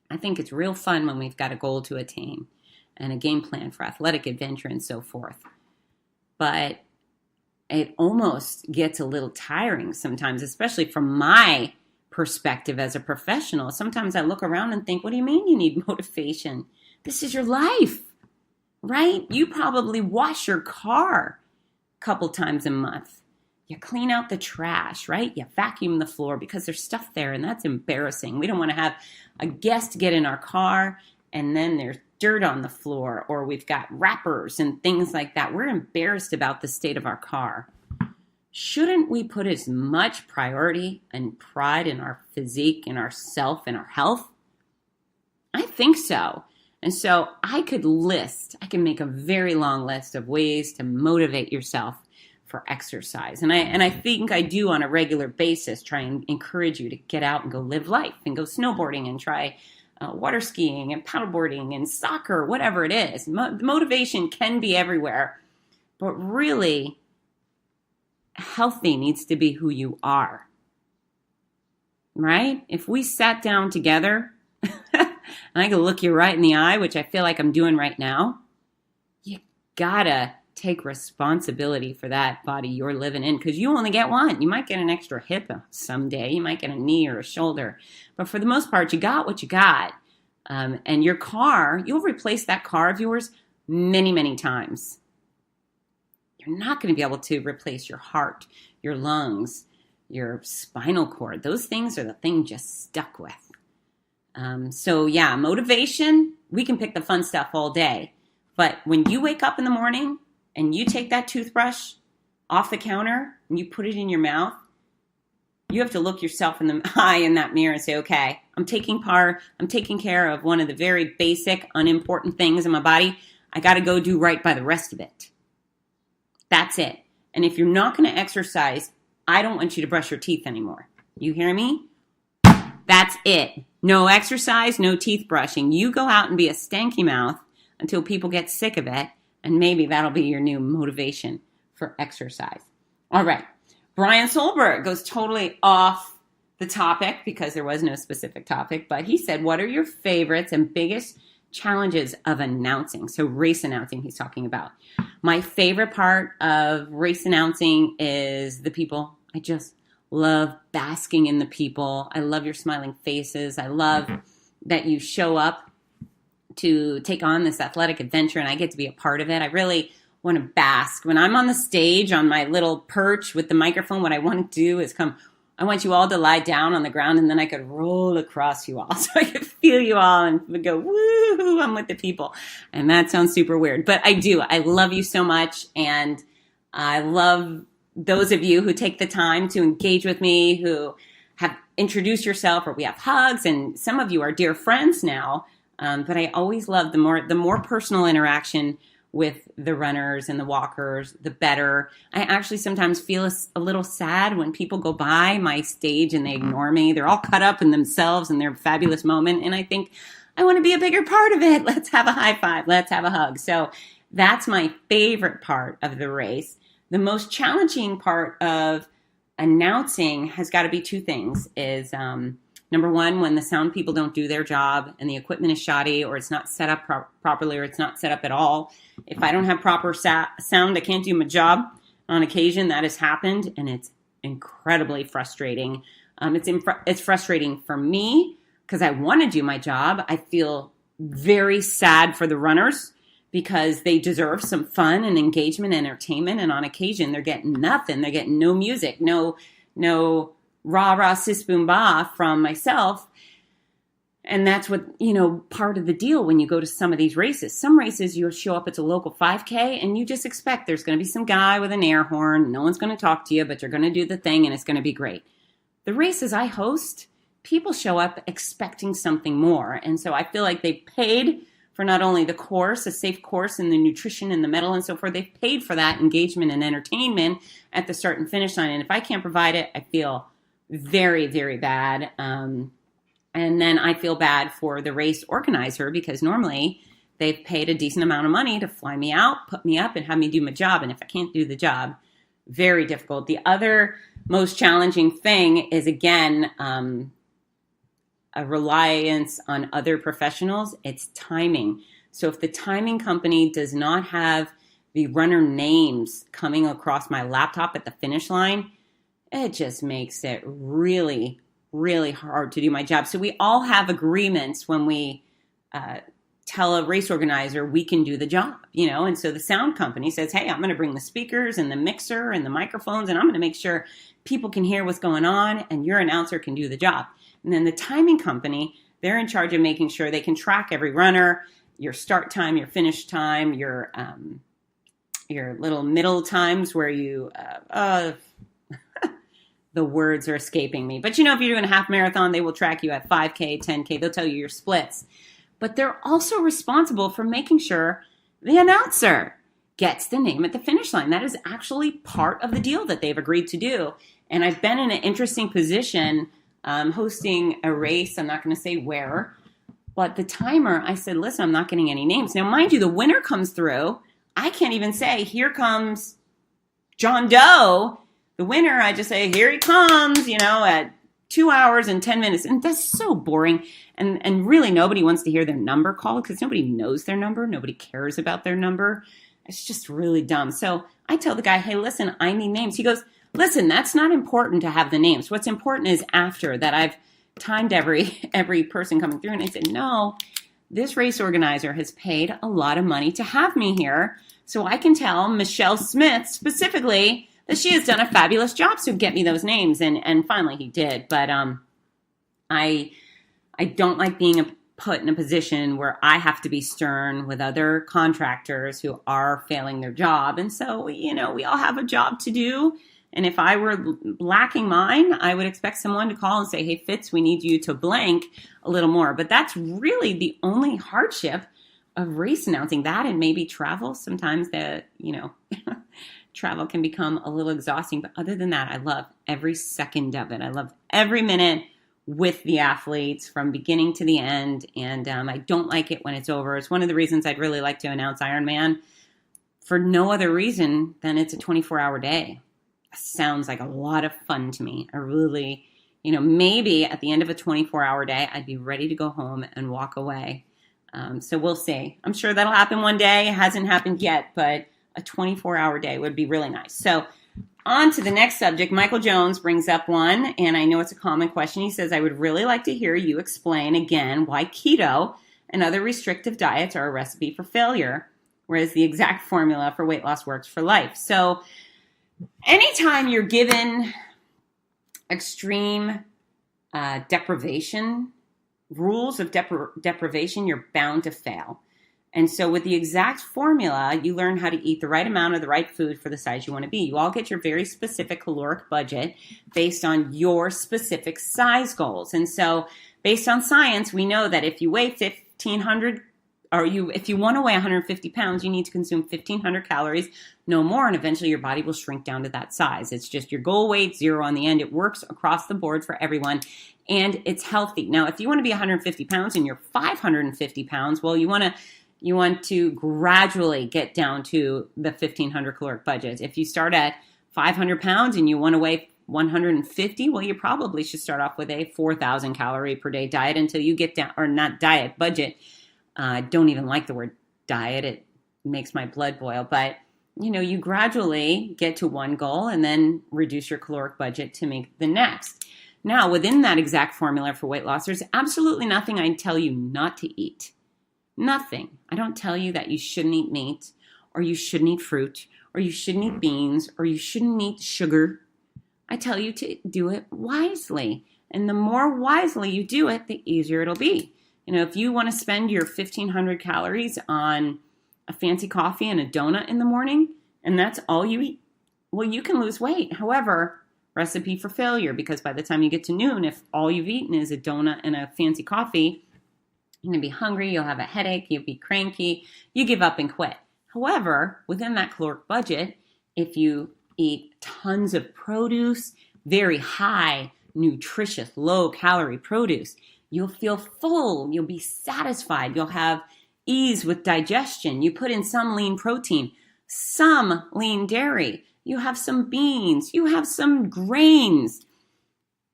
I think it's real fun when we've got a goal to attain and a game plan for athletic adventure and so forth. But it almost gets a little tiring sometimes, especially from my perspective as a professional. Sometimes I look around and think, what do you mean you need motivation? This is your life, right? You probably wash your car a couple times a month. You clean out the trash, right? You vacuum the floor because there's stuff there, and that's embarrassing. We don't want to have a guest get in our car and then there's dirt on the floor, or we've got wrappers and things like that. We're embarrassed about the state of our car. Shouldn't we put as much priority and pride in our physique, in our self, in our health? I think so. And so I can make a very long list of ways to motivate yourself for exercise. And I think I do on a regular basis try and encourage you to get out and go live life and go snowboarding and try water skiing and paddleboarding and soccer, whatever it is. Motivation can be everywhere, but really healthy needs to be who you are, right? If we sat down together and I could look you right in the eye, which I feel like I'm doing right now, you gotta take responsibility for that body you're living in, because you only get one. You might get an extra hip someday. You might get a knee or a shoulder. But for the most part, you got what you got. And your car, you'll replace that car of yours many, many times. You're not going to be able to replace your heart, your lungs, your spinal cord. Those things are the thing just stuck with. So yeah, motivation, we can pick the fun stuff all day. But when you wake up in the morning and you take that toothbrush off the counter and you put it in your mouth, you have to look yourself in the eye in that mirror and say, okay, I'm taking care of one of the very basic, unimportant things in my body. I got to go do right by the rest of it. That's it. And if you're not going to exercise, I don't want you to brush your teeth anymore. You hear me? That's it. No exercise, no teeth brushing. You go out and be a stanky mouth until people get sick of it, and maybe that'll be your new motivation for exercise. All right. Brian Solberg goes totally off the topic because there was no specific topic, but he said, what are your favorites and biggest challenges of announcing? So race announcing he's talking about. My favorite part of race announcing is the people. I just love basking in the people. I love your smiling faces. I love that you show up to take on this athletic adventure and I get to be a part of it. I really want to bask. When I'm on the stage on my little perch with the microphone, what I want to do is I want you all to lie down on the ground and then I could roll across you all so I could feel you all and go, woo, I'm with the people. And that sounds super weird, but I do. I love you so much. And I love those of you who take the time to engage with me, who have introduced yourself, or we have hugs, and some of you are dear friends now. But I always love the more personal interaction with the runners and the walkers, the better. I actually sometimes feel a little sad when people go by my stage and they ignore me. They're all caught up in themselves and their fabulous moment. And I think, I want to be a bigger part of it. Let's have a high five. Let's have a hug. So that's my favorite part of the race. The most challenging part of announcing has got to be two things. Is number one, when the sound people don't do their job and the equipment is shoddy or it's not set up properly or it's not set up at all. If I don't have proper sound, I can't do my job. On occasion, that has happened, and it's incredibly frustrating. It's frustrating for me because I want to do my job. I feel very sad for the runners because they deserve some fun and engagement, entertainment, and on occasion, they're getting nothing. They're getting no music, no rah-rah, sis, boom, bah from myself. And that's what, part of the deal when you go to some of these races. Some races, you'll show up at a local 5K and you just expect there's going to be some guy with an air horn. No one's going to talk to you, but you're going to do the thing and it's going to be great. The races I host, people show up expecting something more. And so I feel like they paid for not only the course, a safe course, and the nutrition and the medal and so forth. They've paid for that engagement and entertainment at the start and finish line. And if I can't provide it, I feel very, very bad. And then I feel bad for the race organizer because normally they've paid a decent amount of money to fly me out, put me up, and have me do my job. And if I can't do the job, very difficult. The other most challenging thing is, again, a reliance on other professionals. It's timing. So if the timing company does not have the runner names coming across my laptop at the finish line, it just makes it really, really hard to do my job. So we all have agreements when we tell a race organizer we can do the job, and so the sound company says, hey, I'm going to bring the speakers and the mixer and the microphones, and I'm going to make sure people can hear what's going on, and your announcer can do the job. And then the timing company, they're in charge of making sure they can track every runner, your start time, your finish time, your little middle times where you, the words are escaping me. But if you're doing a half marathon, they will track you at 5K, 10K. They'll tell you your splits. But they're also responsible for making sure the announcer gets the name at the finish line. That is actually part of the deal that they've agreed to do. And I've been in an interesting position hosting a race. I'm not going to say where, but the timer, I said, listen, I'm not getting any names. Now, mind you, the winner comes through. I can't even say, here comes John Doe. The winner, I just say, here he comes, at 2 hours and 10 minutes. And that's so boring. And really nobody wants to hear their number called because nobody knows their number. Nobody cares about their number. It's just really dumb. So I tell the guy, hey, listen, I need names. He goes, listen, that's not important to have the names. What's important is after that I've timed every person coming through. And I said, no, this race organizer has paid a lot of money to have me here so I can tell Michelle Smith specifically that she has done a fabulous job. So get me those names. And finally he did. But I don't like being put in a position where I have to be stern with other contractors who are failing their job. And so, we all have a job to do. And if I were lacking mine, I would expect someone to call and say, hey, Fitz, we need you to blank a little more. But that's really the only hardship of race announcing, that and maybe travel. Sometimes travel can become a little exhausting. But other than that, I love every second of it. I love every minute with the athletes from beginning to the end. And I don't like it when it's over. It's one of the reasons I'd really like to announce Ironman for no other reason than it's a 24-hour day. Sounds like a lot of fun to me. I really, maybe at the end of a 24-hour day, I'd be ready to go home and walk away. So we'll see. I'm sure that'll happen one day. It hasn't happened yet, but a 24-hour day would be really nice. So on to the next subject. Michael Jones brings up one, and I know it's a common question. He says, I would really like to hear you explain again why keto and other restrictive diets are a recipe for failure, whereas the exact formula for weight loss works for life. So anytime you're given extreme deprivation, rules of deprivation, you're bound to fail. And so with the exact formula, you learn how to eat the right amount of the right food for the size you want to be. You all get your very specific caloric budget based on your specific size goals. And so based on science, we know that if you weigh 1,500 if you want to weigh 150 pounds, you need to consume 1,500 calories, no more, and eventually your body will shrink down to that size. It's just your goal weight, 0 on the end. It works across the board for everyone, and it's healthy. Now, if you want to be 150 pounds and you're 550 pounds, well, you want to gradually get down to the 1,500 caloric budget. If you start at 500 pounds and you want to weigh 150, well, you probably should start off with a 4,000 calorie per day diet until you get down, or not diet, budget. I don't even like the word diet. It makes my blood boil. But, you gradually get to one goal and then reduce your caloric budget to make the next. Now, within that exact formula for weight loss, there's absolutely nothing I tell you not to eat. Nothing. I don't tell you that you shouldn't eat meat, or you shouldn't eat fruit, or you shouldn't eat beans, or you shouldn't eat sugar. I tell you to do it wisely. And the more wisely you do it, the easier it'll be. If you want to spend your 1,500 calories on a fancy coffee and a donut in the morning, and that's all you eat, well, you can lose weight. However, recipe for failure, because by the time you get to noon, if all you've eaten is a donut and a fancy coffee, you're going to be hungry, you'll have a headache, you'll be cranky, you give up and quit. However, within that caloric budget, if you eat tons of produce, very high, nutritious, low-calorie produce, you'll feel full, you'll be satisfied, you'll have ease with digestion. You put in some lean protein, some lean dairy, you have some beans, you have some grains.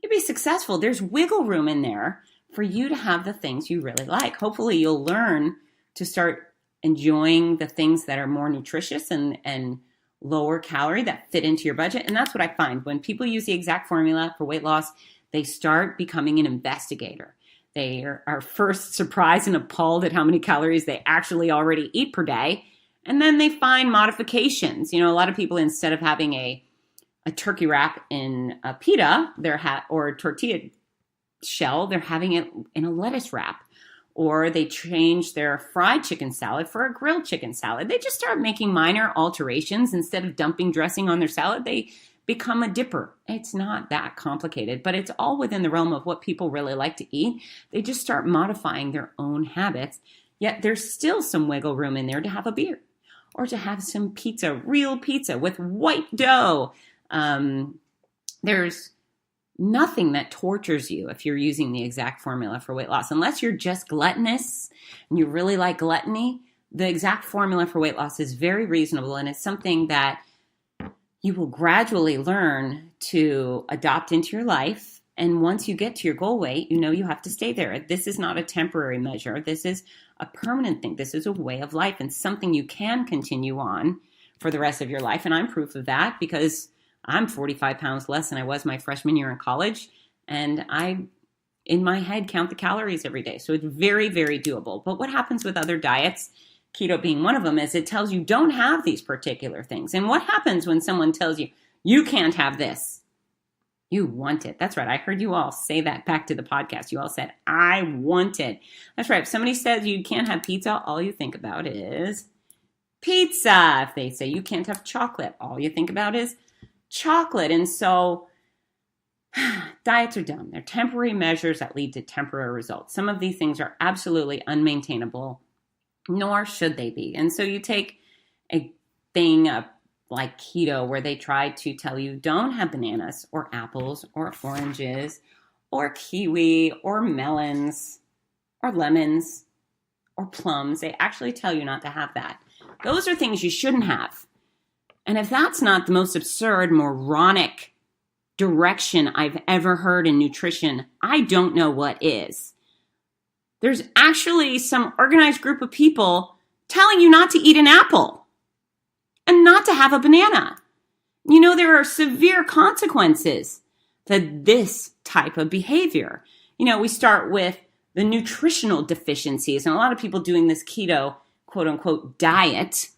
You'll be successful. There's wiggle room in there for you to have the things you really like. Hopefully you'll learn to start enjoying the things that are more nutritious and lower calorie that fit into your budget. And that's what I find. When people use the exact formula for weight loss, they start becoming an investigator. They are first surprised and appalled at how many calories they actually already eat per day. And then they find modifications. A lot of people, instead of having a turkey wrap in a pita or a tortilla shell, they're having it in a lettuce wrap. Or they change their fried chicken salad for a grilled chicken salad. They just start making minor alterations. Instead of dumping dressing on their salad, they become a dipper. It's not that complicated, but it's all within the realm of what people really like to eat. They just start modifying their own habits, yet there's still some wiggle room in there to have a beer or to have some pizza, real pizza with white dough. There's nothing that tortures you if you're using the exact formula for weight loss, unless you're just gluttonous and you really like gluttony. The exact formula for weight loss is very reasonable, and it's something that you will gradually learn to adopt into your life. And once you get to your goal weight, you have to stay there. This is not a temporary measure. This is a permanent thing. This is a way of life and something you can continue on for the rest of your life. And I'm proof of that because I'm 45 pounds less than I was my freshman year in college. And I, in my head, count the calories every day. So it's very, very doable. But what happens with other diets, keto being one of them, is it tells you don't have these particular things. And what happens when someone tells you, you can't have this? You want it. That's right. I heard you all say that back to the podcast. You all said, I want it. That's right. If somebody says you can't have pizza, all you think about is pizza. If they say you can't have chocolate, all you think about is chocolate. And so diets are dumb. They're temporary measures that lead to temporary results. Some of these things are absolutely unmaintainable, nor should they be. And so you take a thing like keto, where they try to tell you don't have bananas or apples or oranges or kiwi or melons or lemons or plums. They actually tell you not to have that. Those are things you shouldn't have. And if that's not the most absurd, moronic direction I've ever heard in nutrition, I don't know what is. There's actually some organized group of people telling you not to eat an apple and not to have a banana. There are severe consequences to this type of behavior. We start with the nutritional deficiencies, and a lot of people doing this keto, quote unquote, diet,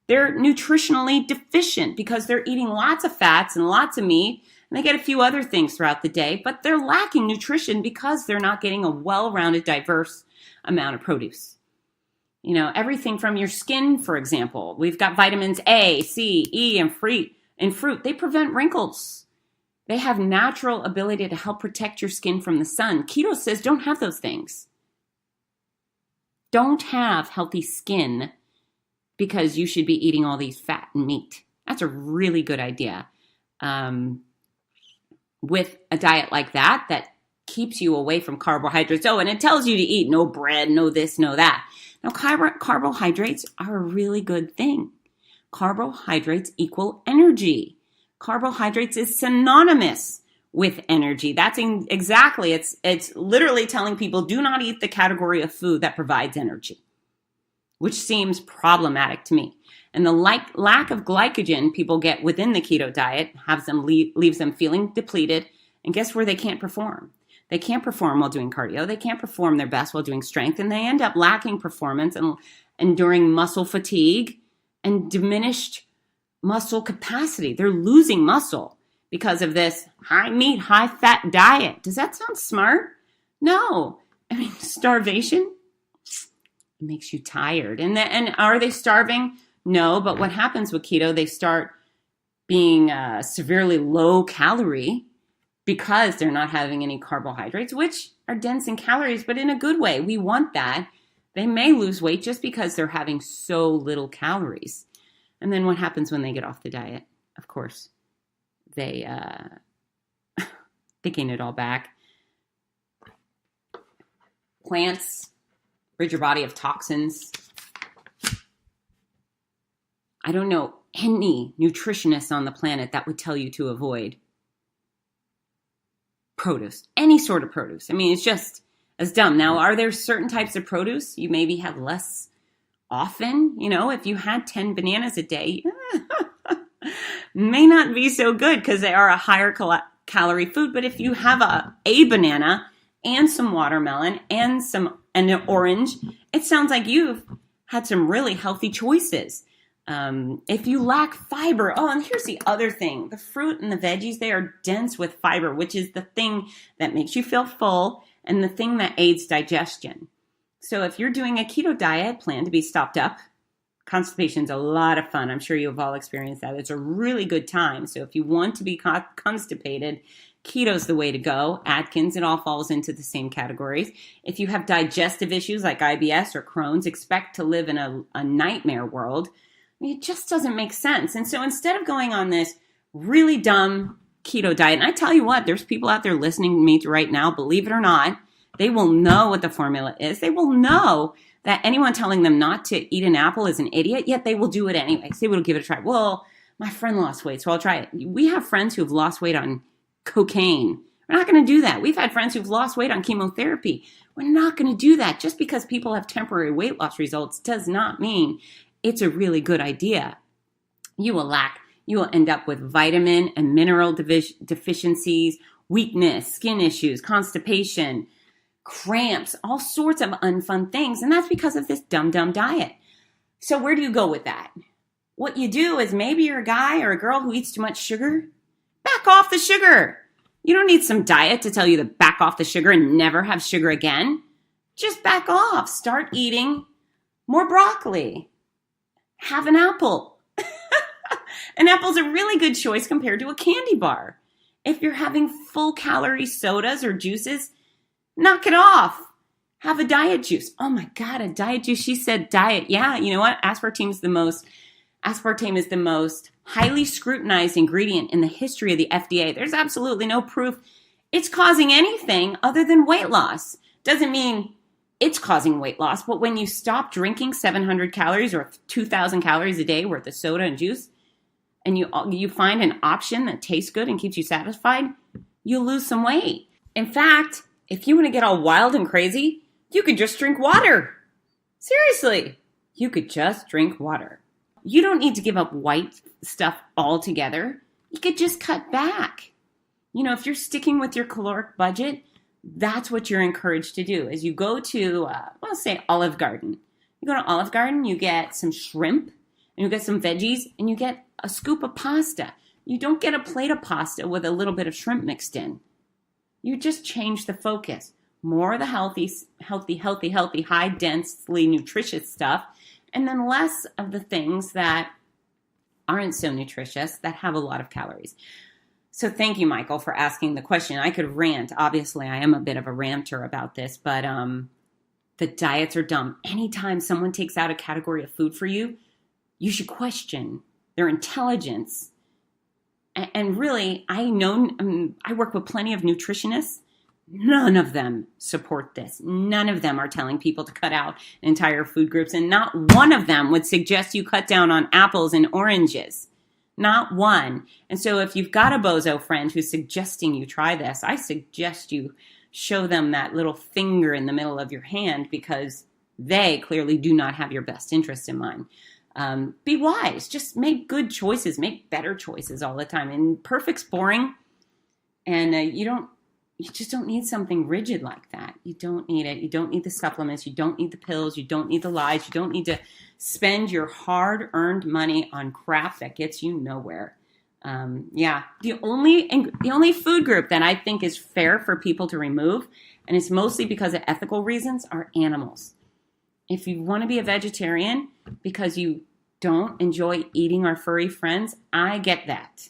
they're nutritionally deficient because they're eating lots of fats and lots of meat, and they get a few other things throughout the day, but they're lacking nutrition because they're not getting a well-rounded, diverse amount of produce. Everything from your skin, for example. We've got vitamins A, C, E, and fruit. They prevent wrinkles. They have natural ability to help protect your skin from the sun. Keto says don't have those things. Don't have healthy skin because you should be eating all these fat and meat. That's a really good idea. With a diet like that keeps you away from carbohydrates. Oh, and it tells you to eat no bread, no this, no that. Now, carbohydrates are a really good thing. Carbohydrates equal energy. Carbohydrates is synonymous with energy. That's exactly, it's literally telling people do not eat the category of food that provides energy, which seems problematic to me. And the lack of glycogen people get within the keto diet leaves them feeling depleted. And guess where they can't perform? They can't perform while doing cardio. They can't perform their best while doing strength. And they end up lacking performance and enduring muscle fatigue and diminished muscle capacity. They're losing muscle because of this high meat, high fat diet. Does that sound smart? No. Starvation, it makes you tired. And are they starving? No, but what happens with keto, they start being severely low calorie because they're not having any carbohydrates, which are dense in calories, but in a good way. We want that. They may lose weight just because they're having so little calories. And then what happens when they get off the diet? Of course, they gain it all back. Plants rid your body of toxins. I don't know any nutritionist on the planet that would tell you to avoid produce, any sort of produce. It's just as dumb. Now, are there certain types of produce you maybe have less often? If you had 10 bananas a day, may not be so good because they are a higher calorie food. But if you have a banana and some watermelon and an orange, it sounds like you've had some really healthy choices. If you lack fiber, and here's the other thing. The fruit and the veggies, they are dense with fiber, which is the thing that makes you feel full and the thing that aids digestion. So if you're doing a keto diet, plan to be stopped up. Constipation's a lot of fun. I'm sure you've all experienced that. It's a really good time. So if you want to be constipated, keto's the way to go. Atkins, it all falls into the same categories. If you have digestive issues like IBS or Crohn's, expect to live in a nightmare world. It just doesn't make sense. And so instead of going on this really dumb keto diet, and I tell you what, there's people out there listening to me right now, believe it or not, they will know what the formula is. They will know that anyone telling them not to eat an apple is an idiot, yet they will do it anyways. They will give it a try. Well, my friend lost weight, so I'll try it. We have friends who have lost weight on cocaine. We're not going to do that. We've had friends who've lost weight on chemotherapy. We're not going to do that. Just because people have temporary weight loss results does not mean it's a really good idea. You will end up with vitamin and mineral deficiencies, weakness, skin issues, constipation, cramps, all sorts of unfun things. And that's because of this dumb diet. So where do you go with that? What you do is maybe you're a guy or a girl who eats too much sugar. Back off the sugar. You don't need some diet to tell you to back off the sugar and never have sugar again. Just back off. Start eating more broccoli. Have an apple. An apple's a really good choice compared to a candy bar. If you're having full calorie sodas or juices, knock it off. Have a diet juice. Oh my God, a diet juice. She said diet. Yeah, you know what? Aspartame is the most highly scrutinized ingredient in the history of the FDA. There's absolutely no proof it's causing anything other than weight loss. Doesn't mean it's causing weight loss, but when you stop drinking 700 calories or 2,000 calories a day worth of soda and juice, and you find an option that tastes good and keeps you satisfied, you'll lose some weight. In fact, if you want to get all wild and crazy, you could just drink water. Seriously, you could just drink water. You don't need to give up white stuff altogether. You could just cut back. You know, if you're sticking with your caloric budget, that's what you're encouraged to do. Is you go to, say Olive Garden. You go to Olive Garden, you get some shrimp, and you get some veggies, and you get a scoop of pasta. You don't get a plate of pasta with a little bit of shrimp mixed in. You just change the focus. More of the healthy, high densely nutritious stuff, and then less of the things that aren't so nutritious that have a lot of calories. So thank you, Michael, for asking the question. I could rant. Obviously, I am a bit of a ranter about this, but the diets are dumb. Anytime someone takes out a category of food for you, you should question their intelligence. And really, I work with plenty of nutritionists. None of them support this. None of them are telling people to cut out entire food groups. And not one of them would suggest you cut down on apples and oranges. Not one. And so if you've got a bozo friend who's suggesting you try this, I suggest you show them that little finger in the middle of your hand, because they clearly do not have your best interest in mind. Be wise. Just make good choices. Make better choices all the time. And perfect's boring. And you just don't need something rigid like that. You don't need it. You don't need the supplements. You don't need the pills. You don't need the lies. You don't need to spend your hard-earned money on crap that gets you nowhere. The only food group that I think is fair for people to remove, and it's mostly because of ethical reasons, are animals. If you want to be a vegetarian because you don't enjoy eating our furry friends, I get that.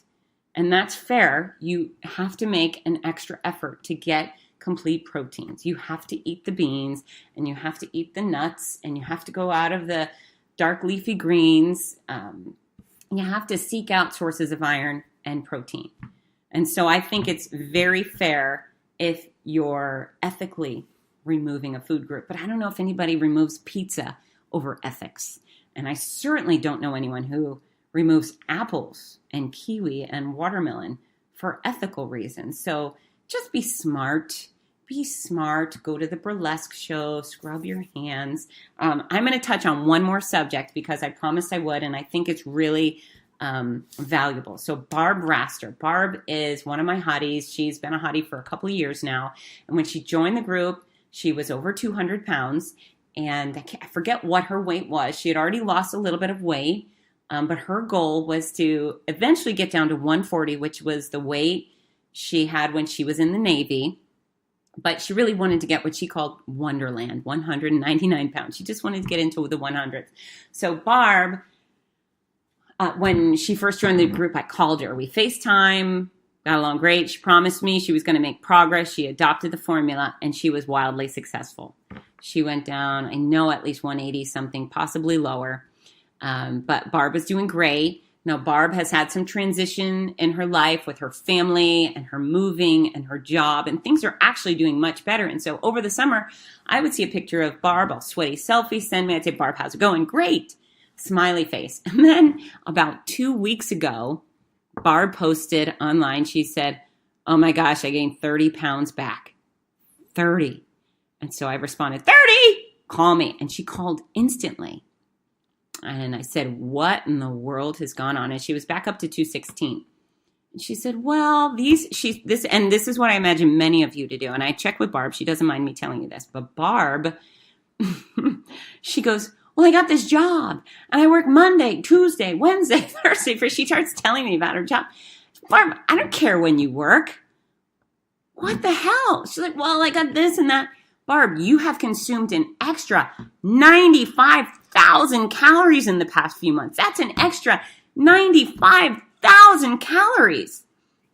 And that's fair. You have to make an extra effort to get complete proteins. You have to eat the beans, and you have to eat the nuts, and you have to go out of the dark leafy greens. You have to seek out sources of iron and protein. And so I think it's very fair if you're ethically removing a food group. But I don't know if anybody removes pizza over ethics. And I certainly don't know anyone who removes apples and kiwi and watermelon for ethical reasons. So just be smart. Be smart. Go to the burlesque show. Scrub your hands. I'm going to touch on one more subject because I promised I would, and I think it's really valuable. So Barb Raster. Barb is one of my hotties. She's been a hottie for a couple of years now. And when she joined the group, she was over 200 pounds. And I forget what her weight was. She had already lost a little bit of weight. But her goal was to eventually get down to 140, which was the weight she had when she was in the Navy. But she really wanted to get what she called Wonderland, 199 pounds. She just wanted to get into the 100s. So Barb, when she first joined the group, I called her. We FaceTime, got along great. She promised me she was going to make progress. She adopted the formula, and she was wildly successful. She went down, I know, at least 180 something, possibly lower. But Barb was doing great. Now, Barb has had some transition in her life with her family and her moving and her job, and things are actually doing much better. And so over the summer, I would see a picture of Barb, a sweaty selfie, send me. I'd say, Barb, how's it going? Great. Smiley face. And then about 2 weeks ago, Barb posted online, she said, oh my gosh, I gained 30 pounds back. 30. And so I responded, 30? Call me. And she called instantly. And I said, what in the world has gone on? And she was back up to 216. And she said, well, this is what I imagine many of you to do. And I checked with Barb. She doesn't mind me telling you this. But Barb, she goes, well, I got this job. And I work Monday, Tuesday, Wednesday, Thursday. She starts telling me about her job. Barb, I don't care when you work. What the hell? She's like, well, I got this and that. Barb, you have consumed an extra 95,000 calories in the past few months. That's an extra 95,000 calories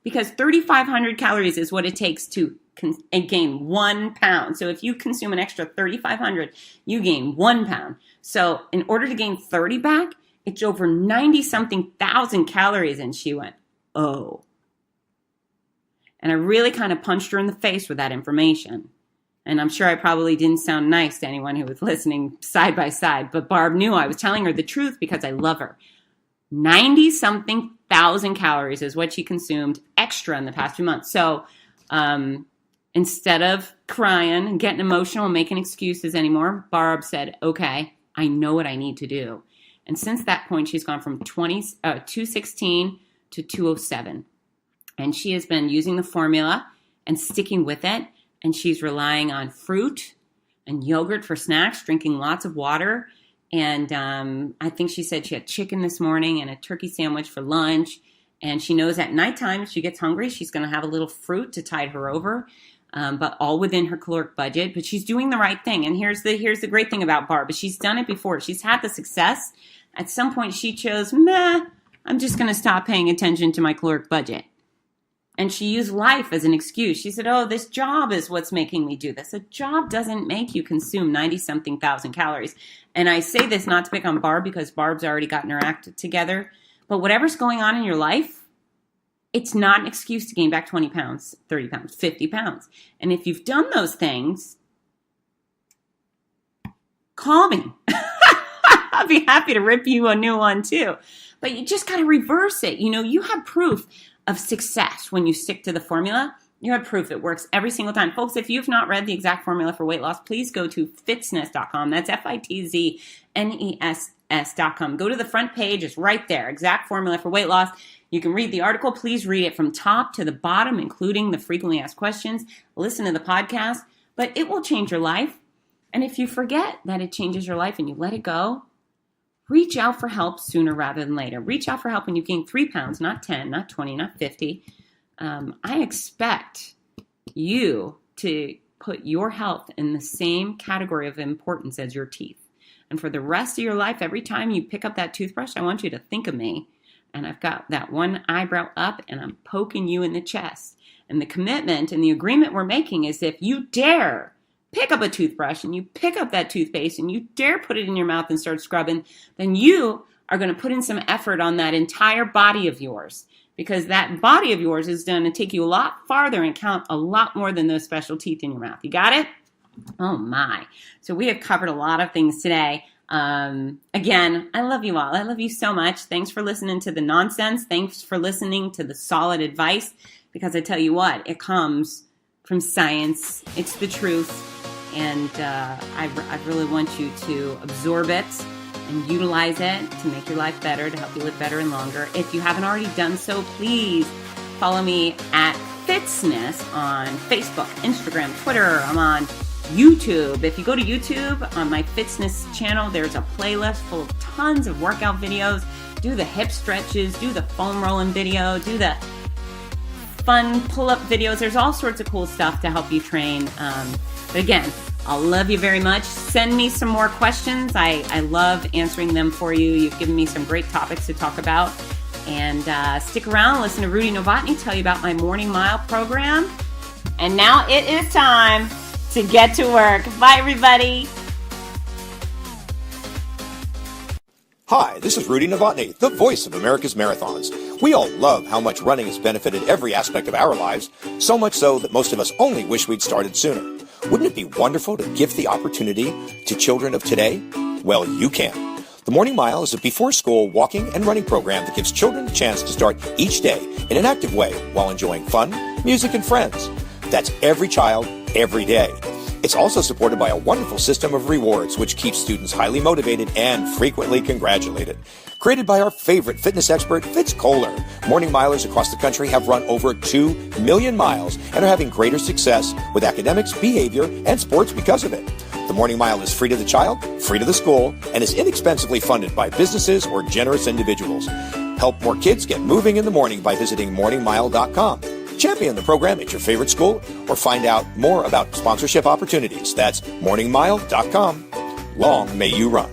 because 3,500 calories is what it takes to gain 1 pound. So if you consume an extra 3,500, you gain 1 pound. So in order to gain 30 back, it's over 90-something thousand calories. And she went, oh. And I really kind of punched her in the face with that information. And I'm sure I probably didn't sound nice to anyone who was listening side by side. But Barb knew I was telling her the truth because I love her. 90-something thousand calories is what she consumed extra in the past few months. So instead of crying and getting emotional and making excuses anymore, Barb said, okay, I know what I need to do. And since that point, she's gone from 216 to 207. And she has been using the formula and sticking with it. And she's relying on fruit and yogurt for snacks, drinking lots of water. And I think she said she had chicken this morning and a turkey sandwich for lunch. And she knows at nighttime, if she gets hungry, she's going to have a little fruit to tide her over, but all within her caloric budget. But she's doing the right thing. And here's the great thing about Barb. She's done it before. She's had the success. At some point, she chose, I'm just going to stop paying attention to my caloric budget. And she used life as an excuse. She said, oh, this job is what's making me do this. A job doesn't make you consume 90-something thousand calories. And I say this not to pick on Barb because Barb's already gotten her act together. But whatever's going on in your life, it's not an excuse to gain back 20 pounds, 30 pounds, 50 pounds. And if you've done those things, call me. I'll be happy to rip you a new one too. But you just got to reverse it. You know, you have proof of success when you stick to the formula. You have proof it works every single time. Folks, if you've not read the exact formula for weight loss, please go to fitzness.com. That's Fitzness.com. Go to the front page. It's right there. Exact formula for weight loss. You can read the article. Please read it from top to the bottom, including the frequently asked questions. Listen to the podcast. But it will change your life. And if you forget that it changes your life and you let it go, reach out for help sooner rather than later. Reach out for help when you gain 3 pounds, not 10, not 20, not 50. I expect you to put your health in the same category of importance as your teeth. And for the rest of your life, every time you pick up that toothbrush, I want you to think of me. And I've got that one eyebrow up and I'm poking you in the chest. And the commitment and the agreement we're making is if you dare pick up a toothbrush and you pick up that toothpaste and you dare put it in your mouth and start scrubbing, then you are going to put in some effort on that entire body of yours, because that body of yours is going to take you a lot farther and count a lot more than those special teeth in your mouth. You got it? Oh my. So we have covered a lot of things today. Again, I love you all. I love you so much. Thanks for listening to the nonsense. Thanks for listening to the solid advice, because I tell you what, it comes from science. It's the truth. And I really want you to absorb it and utilize it to make your life better, to help you live better and longer. If you haven't already done so, please follow me at Fitzness on Facebook, Instagram, Twitter. I'm on YouTube. If you go to YouTube, on my Fitzness channel, there's a playlist full of tons of workout videos. Do the hip stretches, do the foam rolling video, do the fun pull-up videos. There's all sorts of cool stuff to help you train. But again, I'll love you very much. Send me some more questions. I love answering them for you. You've given me some great topics to talk about. And stick around, listen to Rudy Novotny tell you about my Morning Mile program. And now it is time to get to work. Bye, everybody. Hi, this is Rudy Novotny, the voice of America's marathons. We all love how much running has benefited every aspect of our lives, so much so that most of us only wish we'd started sooner. Wouldn't it be wonderful to give the opportunity to children of today? Well, you can. The Morning Mile is a before-school walking and running program that gives children a chance to start each day in an active way while enjoying fun, music, and friends. That's every child, every day. It's also supported by a wonderful system of rewards, which keeps students highly motivated and frequently congratulated. Created by our favorite fitness expert, Fitz Koehler, Morning Milers across the country have run over 2 million miles and are having greater success with academics, behavior, and sports because of it. The Morning Mile is free to the child, free to the school, and is inexpensively funded by businesses or generous individuals. Help more kids get moving in the morning by visiting morningmile.com. Champion the program at your favorite school or find out more about sponsorship opportunities. That's morningmile.com. Long may you run.